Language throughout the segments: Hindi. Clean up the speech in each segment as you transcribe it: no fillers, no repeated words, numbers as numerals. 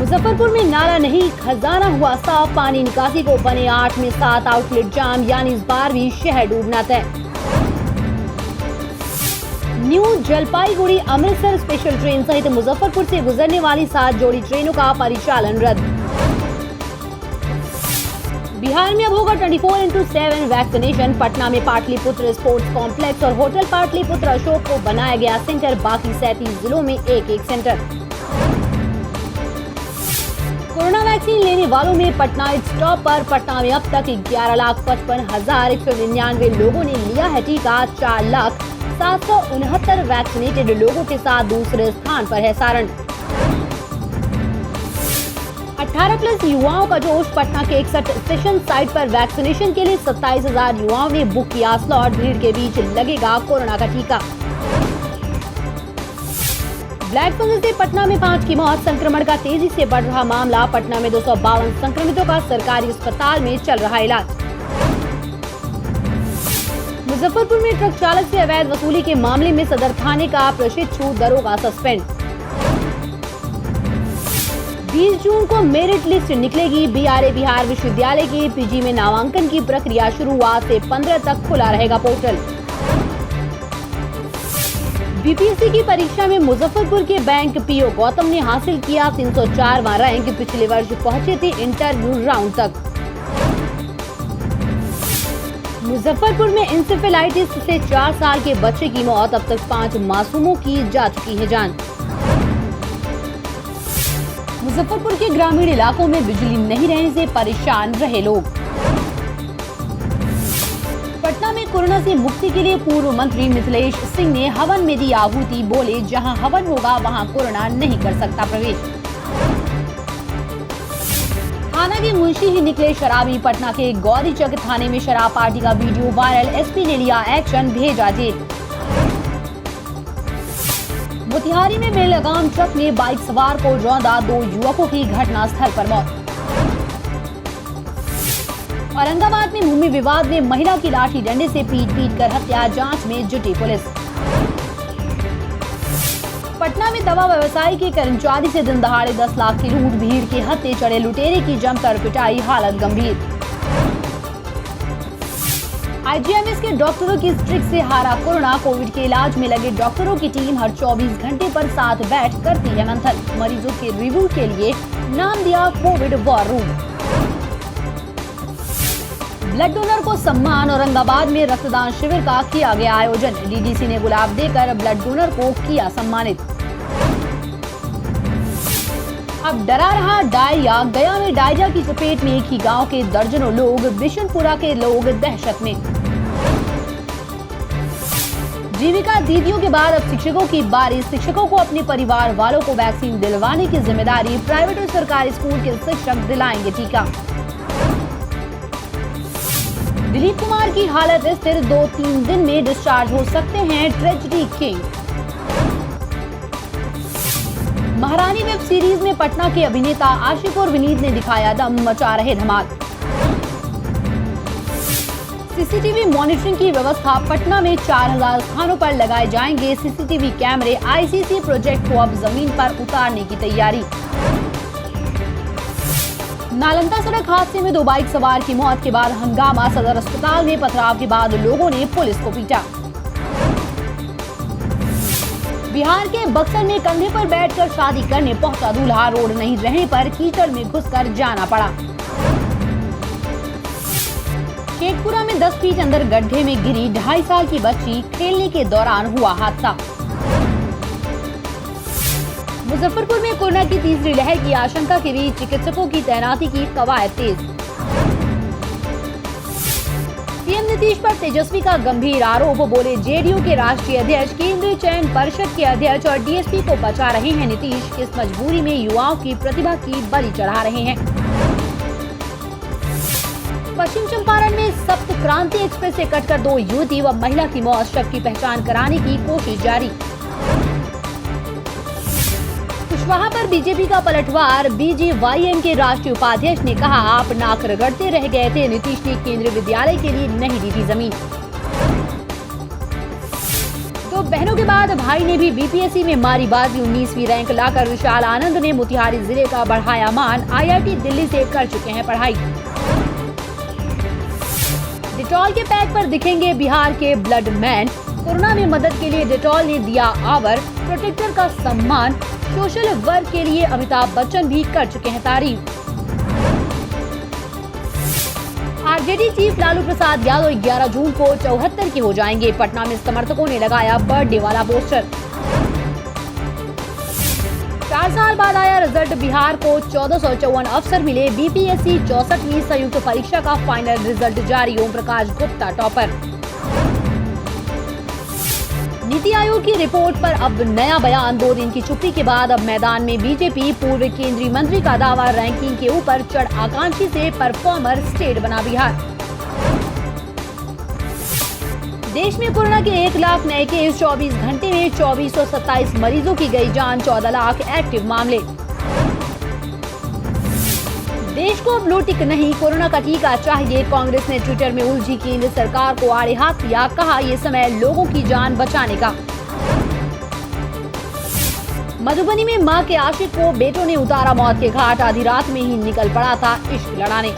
मुजफ्फरपुर में नाला नहीं खजाना हुआ साफ, पानी निकासी को बने 8 में 7 आउटलेट जाम, यानी इस बार भी शहर डूबना तय। New Jalpaiguri Amritsar special train सहित मुजफ्फरपुर से गुजरने वाली 7 जोड़ी ट्रेनों का परिचालन रद्द। बिहार में अब होगा 24/7 वैक्सीनेशन। पटना में पाटलिपुत्र स्पोर्ट्स कॉम्प्लेक्स और होटल पाटलिपुत्र अशोक को बनाया गया सेंटर, बाकी 37 जिलों में एक सेंटर। कोरोना वैक्सीन लेने वालों में पटना स्टॉप पर पटना में अब तक 11,55,199 लोगों ने लिया है टीका। 4,769 वैक्सीनेटेड लोगों के साथ दूसरे स्थान पर है सारण। 18+ युवाओं का जोश। पटना के 61 स्टेशन साइट पर वैक्सीनेशन के लिए 27,000 युवाओं ने बुक किया स्लॉट। भीड़ के बीच लगेगा कोरोना का टीका। ब्लैक फंगस से पटना में 5 की मौत। संक्रमण का तेजी से बढ़ रहा मामला। पटना में 252 संक्रमितों का सरकारी अस्पताल में चल रहा इलाज। मुजफ्फरपुर में ट्रक चालक से अवैध वसूली के मामले में सदर थाने का प्रशिक्षु दरोगा सस्पेंड। 20 जून को मेरिट लिस्ट निकलेगी। बीआरए बिहार विश्वविद्यालय के पीजी में नामांकन की प्रक्रिया शुरू। आज से 15 तक खुला रहेगा पोर्टल। बीपीएससी की परीक्षा में मुजफ्फरपुर के बैंक पीओ गौतम ने हासिल किया 304वां रैंक। पिछले वर्ष पहुंचे थे इंटरव्यू राउंड तक। मुजफ्फरपुर में इंसेफेलाइटिस से 4 साल के बच्चे की मौत। अब तक 5 मासूमों की जा चुकी है जान। मुजफ्फरपुर के ग्रामीण इलाकों में बिजली नहीं रहने से परेशान रहे लोग। पटना में कोरोना से मुक्ति के लिए पूर्व मंत्री मिथिलेश सिंह ने हवन में दी आहुति। बोले, जहां हवन होगा वहां कोरोना नहीं कर सकता प्रवेश। थाना के मुंशी ही निकले शराबी। पटना के गौरीचक थाने में शराब पार्टी का वीडियो वायरल। एसपी ने लिया एक्शन, भेजा जेल। मोतिहारी में बेलगाम ट्रक ने बाइक सवार को रौंदा। 2 युवकों की घटनास्थल पर मौत। औरंगाबाद में भूमि विवाद में महिला की लाठी डंडे से पीट कर हत्या। जांच में जुटी पुलिस। पटना में दवा व्यवसायी के कर्मचारी से दिन दहाड़े 10 लाख की लूट। भीड़ के हत्थे चढ़े लुटेरे की जमकर पिटाई, हालत गंभीर। आईजीएमएस के डॉक्टरों की स्ट्रिक से हारा कोरोना। कोविड के इलाज में लगे डॉक्टरों की टीम हर 24 घंटे पर साथ बैठ करती है मंथन। मरीजों के रिव्यू के लिए नाम दिया Covid war room. Blood donor को सम्मान। औरंगाबाद में रक्तदान शिविर का किया गया आयोजन। डीडीसी ने गुलाब देकर ब्लड डोनर को किया सम्मानित। अब डरा रहा डायरिया। गया में डायरिया की चपेट में एक ही गांव के दर्जनों लोग। बिशनपुरा के लोग दहशत में। जीविका दीदियों के बाद अब शिक्षकों की बारी। शिक्षकों को अपने परिवार वालों को वैक्सीन दिलवाने की जिम्मेदारी। प्राइवेट और सरकारी स्कूल के शिक्षक दिलाएंगे टीका। दिलीप कुमार की हालत स्थिर। 2-3 दिन में डिस्चार्ज हो सकते हैं ट्रेजेडी किंग। महारानी वेब सीरीज में पटना के अभिनेता आशिक और विनीत ने दिखाया दम। मचा रहे धमाल। सीसीटीवी मॉनिटरिंग की व्यवस्था। पटना में 4000 स्थानों पर लगाए जाएंगे सीसीटीवी कैमरे। आईसीसी प्रोजेक्ट को अब जमीन पर उतारने की तैयारी। नालंदा सड़क हादसे में 2 बाइक सवार की मौत के बाद हंगामा। सदर अस्पताल में पथराव के बाद लोगों ने पुलिस को पीटा। बिहार के बक्सर में कंधे पर बैठकर शादी करने पहुंचा दूल्हा। रोड नहीं रहने पर कीचड़ में घुसकर जाना पड़ा। शेखपुरा में 10 फीट अंदर गड्ढे में गिरी 2.5 साल की बच्ची। खेलने के दौरान हुआ हादसा। मुजफ्फरपुर में कोरोना की तीसरी लहर की आशंका के बीच चिकित्सकों की तैनाती की कवायद तेज। सीएम नीतीश पर तेजस्वी का गंभीर आरोप। बोले, जेडीयू के राष्ट्रीय अध्यक्ष, केंद्रीय चयन परिषद के अध्यक्ष और डीएसपी को बचा रहे हैं नीतीश। किस मजबूरी में युवाओं की प्रतिभा की बलि चढ़ा रहे हैं। पश्चिम चंपारण में सप्त क्रांति एक्सप्रेस से कटकर 2 युवती व महिला की मौत। शव की पहचान कराने की कोशिश जारी। वहां पर बीजेपी का पलटवार। बीजेवाईएम के राष्ट्रीय उपाध्यक्ष ने कहा, आप नाक रगड़ते रह गए थे। नीतीश ने केंद्रीय विद्यालय के लिए नहीं दी थी जमीन। तो बहनों के बाद भाई ने भी बीपीएससी में मारी बाजी। 19वीं रैंक लाकर विशाल आनंद ने मोतिहारी जिले का बढ़ाया मान। आईआईटी दिल्ली से कर चुके हैं पढ़ाई। डेटॉल के पैक पर दिखेंगे बिहार के ब्लड मैन। कोरोना में मदद के लिए डेटॉल ने दिया आवर। प्रोटेक्टर का सम्मान। सोशल वर्क के लिए अमिताभ बच्चन भी कर चुके हैं तारीफ। आरजेडी चीफ लालू प्रसाद यादव 11 जून को 74 के हो जाएंगे। पटना में समर्थकों ने लगाया बर्थडे वाला पोस्टर। 4 साल बाद आया रिजल्ट। बिहार को 1454 अफसर मिले। बीपीएससी 64वीं संयुक्त परीक्षा का फाइनल रिजल्ट जारी। ओम प्रकाश गुप्ता टॉपर। नीति आयोग की रिपोर्ट पर अब नया बयान। 2 दिन की छुट्टी के बाद अब मैदान में बीजेपी। पूर्व केंद्रीय मंत्री का दावा, रैंकिंग के ऊपर चढ़ आकांक्षी से परफॉर्मर स्टेट बना बिहार। देश में कोरोना के 1 लाख नए केस। 24 घंटे में 2427 मरीजों की गई जान। 14 लाख एक्टिव मामले। देश को ब्लू टिक नहीं, कोरोना का टीका चाहिए। कांग्रेस ने ट्विटर में उलझी केंद्र सरकार को आड़े हाथ लिया। कहा ये समय लोगों की जान बचाने का। मधुबनी में मां के आशिक को बेटों ने उतारा मौत के घाट। आधी रात में ही निकल पड़ा था इश्क लड़ाने।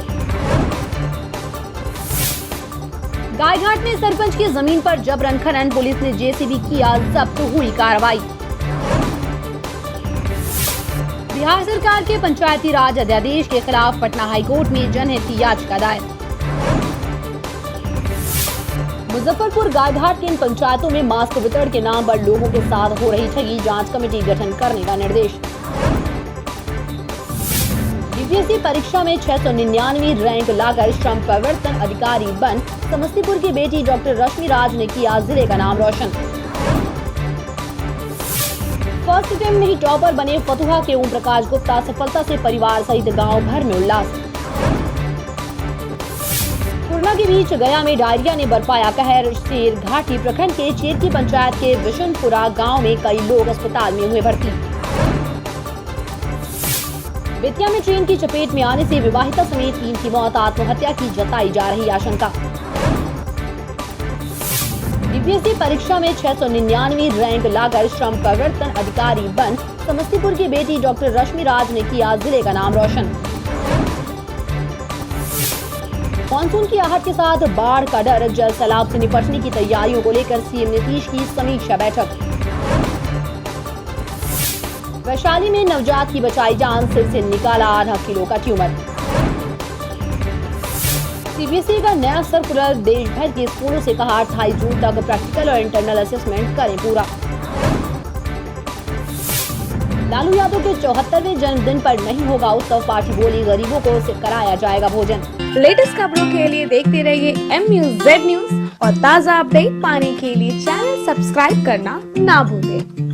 गायघाट में सरपंच की जमीन पर जबरन खनन। पुलिस ने जेसीबी किया जब्त। हुई कार्रवाई। बिहार सरकार के पंचायती राज अध्यादेश के खिलाफ पटना हाईकोर्ट में जनहित याचिका दायर। मुजफ्फरपुर गायघाट के इन पंचायतों में मास्क वितरण के नाम पर लोगों के साथ हो रही ठगी। जांच कमेटी गठन करने का निर्देश। बीपीएससी परीक्षा में 699वीं रैंक लाकर श्रम प्रवर्तन अधिकारी बन। समस्तीपुर की बेटी डॉक्टर रश्मि राज ने किया जिले का नाम रोशन। फर्स्ट अटेम्प्ट में ही टॉपर बने फतुहा के ओम प्रकाश गुप्ता। सफलता से परिवार सहित गांव भर में उल्लास। कोरोना के बीच गया में डायरिया ने बरपाया कहर। शेर घाटी प्रखंड के चेरकी पंचायत के विशनपुरा गांव में कई लोग अस्पताल में हुए भर्ती। बेतिया में ट्रेन की चपेट में आने से विवाहिता समेत 3 की मौत। आत्महत्या की जताई जा रही आशंका। बीपीएससी परीक्षा में 699वीं रैंक लाकर श्रम प्रवर्तन अधिकारी बन। समस्तीपुर की बेटी डॉक्टर रश्मि राज ने किया जिले का नाम रोशन। मानसून की आहट के साथ बाढ़ का डर। जल सैलाब से निपटने की तैयारियों को लेकर सीएम नीतीश की समीक्षा बैठक। वैशाली में नवजात की बचाई जान। सिर से निकाला आधा किलो का ट्यूमर। सीबीएसई का नया सर्कुलर। देश भर के स्कूलों से कहा 28 जून तक प्रैक्टिकल और इंटरनल असेसमेंट करें पूरा। लालू यादव के 74वें जन्मदिन पर नहीं होगा उत्सव। पार्टी बोली गरीबों को कराया जाएगा भोजन। लेटेस्ट खबरों के लिए देखते रहिए MUZ न्यूज और ताज़ा अपडेट पाने के लिए चैनल सब्सक्राइब करना ना भूलें।